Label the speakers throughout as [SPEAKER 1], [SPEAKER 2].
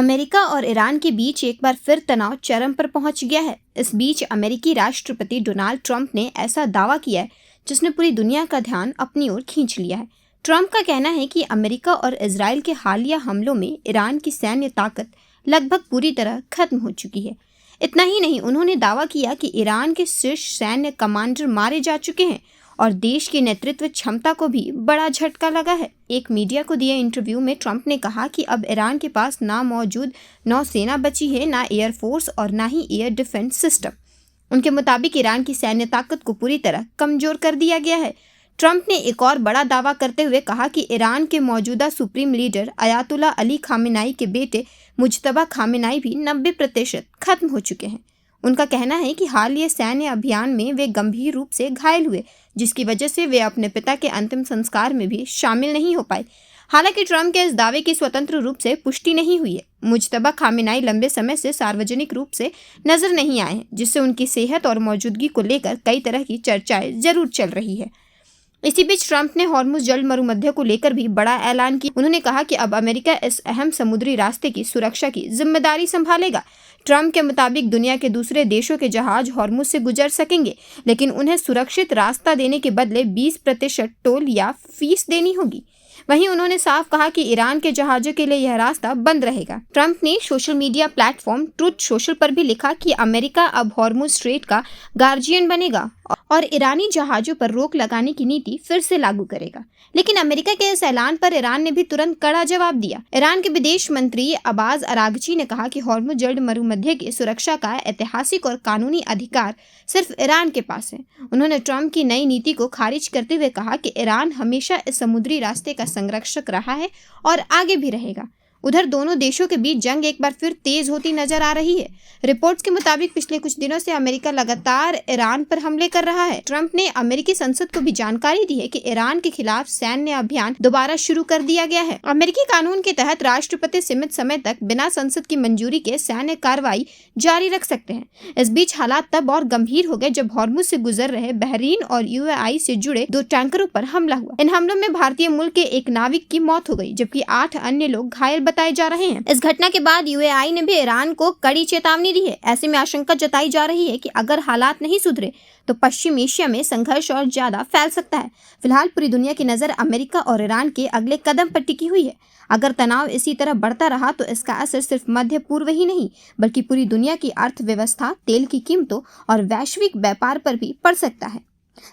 [SPEAKER 1] America और Iran के बीच एक बार फिर तनाव चरम पर पहुंच गया है। इस बीच अमेरिकी राष्ट्रपति डोनाल्ड ट्रंप ने ऐसा दावा किया है जिसने पूरी दुनिया का ध्यान अपनी ओर खींच लिया है। ट्रंप का कहना है कि अमेरिका और इजराइल के हालिया हमलों में ईरान की सैन्य ताकत लगभग पूरी तरह खत्म हो चुकी है। इतना ही नहीं, उन्होंने दावा किया कि ईरान के शीर्ष सैन्य कमांडर मारे जा चुके हैं और देश की नेतृत्व क्षमता को भी बड़ा झटका लगा है। एक मीडिया को दिए इंटरव्यू में ट्रंप ने कहा कि अब ईरान के पास ना मौजूद नौसेना बची है, ना एयरफोर्स और ना ही एयर डिफेंस सिस्टम। उनके मुताबिक ईरान की सैन्य ताकत को पूरी तरह कमजोर कर दिया गया है। ट्रंप ने एक और बड़ा दावा करते हुए कहा कि ईरान के मौजूदा सुप्रीम लीडर अयातुल्ला अली खामेनाई के बेटे मुज्तबा खामेनाई भी 90% खत्म हो चुके हैं। उनका कहना है कि हालिया सैन्य अभियान में वे गंभीर रूप से घायल हुए, जिसकी वजह से वे अपने पिता के अंतिम संस्कार में भी शामिल नहीं हो पाए। हालांकि ट्रंप के इस दावे की स्वतंत्र रूप से पुष्टि नहीं हुई है। मुज्तबा खामेनाई लंबे समय से सार्वजनिक रूप से नजर नहीं आए हैं, जिससे उनकी सेहत और मौजूदगी को लेकर कई तरह की चर्चाएं जरूर चल रही है। इसी बीच ट्रंप ने हॉर्मुज जल मरुमध्य को लेकर भी बड़ा ऐलान किया। उन्होंने कहा कि अब अमेरिका इस अहम समुद्री रास्ते की सुरक्षा की जिम्मेदारी संभालेगा। ट्रंप के मुताबिक दुनिया के दूसरे देशों के जहाज हॉर्मुज से गुजर सकेंगे, लेकिन उन्हें सुरक्षित रास्ता देने के बदले 20% टोल या फीस देनी होगी। वहीं उन्होंने साफ कहा कि ईरान के जहाजों के लिए यह रास्ता बंद रहेगा। ट्रंप ने social media platform truth social पर भी लिखा कि अमेरिका अब हॉर्मुज स्ट्रेट का गार्जियन बनेगा और ईरानी जहाजों पर रोक लगाने की नीति फिर से लागू करेगा। लेकिन अमेरिका के इस ऐलान पर ईरान ने भी तुरंत कड़ा जवाब दिया। ईरान के विदेश मंत्री अब्बास अरागची ने कहा कि हॉर्मुज जल मरुमध्य की सुरक्षा का ऐतिहासिक और कानूनी अधिकार सिर्फ ईरान के पास है। उन्होंने ट्रंप की नई नीति को खारिज करते हुए कहा कि ईरान हमेशा इस समुद्री रास्ते का संरक्षक रहा है और आगे भी रहेगा। उधर दोनों देशों के बीच जंग एक बार फिर तेज होती नजर आ रही है। रिपोर्ट्स के मुताबिक पिछले कुछ दिनों से अमेरिका लगातार ईरान पर हमले कर रहा है। ट्रंप ने अमेरिकी संसद को भी जानकारी दी है कि ईरान के खिलाफ सैन्य अभियान दोबारा शुरू कर दिया गया है। अमेरिकी कानून के तहत राष्ट्रपति सीमित समय तक बिना संसद की मंजूरी के सैन्य कार्रवाई जारी रख सकते हैं। इस बीच हालात तब और गंभीर हो गए जब हॉर्मुज से गुजर रहे बहरीन और यूएई से जुड़े 2 टैंकरों पर हमला हुआ। इन हमलों में भारतीय मूल के एक नाविक की मौत हो गई, जबकि 8 अन्य लोग घायल बताए जा रहे हैं। इस घटना के बाद यूएई ने भी ईरान को कड़ी चेतावनी दी है। ऐसे में आशंका जताई जा रही है कि अगर हालात नहीं सुधरे तो पश्चिम एशिया में संघर्ष और ज्यादा फैल सकता है। फिलहाल पूरी दुनिया की नजर अमेरिका और ईरान के अगले कदम पर टिकी हुई है। अगर तनाव इसी तरह बढ़ता रहा तो इसका असर सिर्फ मध्य पूर्व ही नहीं बल्कि पूरी दुनिया की अर्थव्यवस्था, तेल की कीमतों और वैश्विक व्यापार पर भी पड़ सकता है।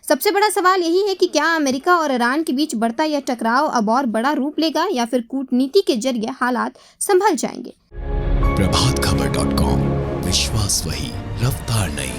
[SPEAKER 1] सबसे बड़ा सवाल यही है कि क्या अमेरिका और ईरान के बीच बढ़ता यह टकराव अब और बड़ा रूप लेगा या फिर कूटनीति के जरिए हालात संभल जाएंगे।
[SPEAKER 2] प्रभातखबर.com, विश्वास वही, रफ्तार नहीं।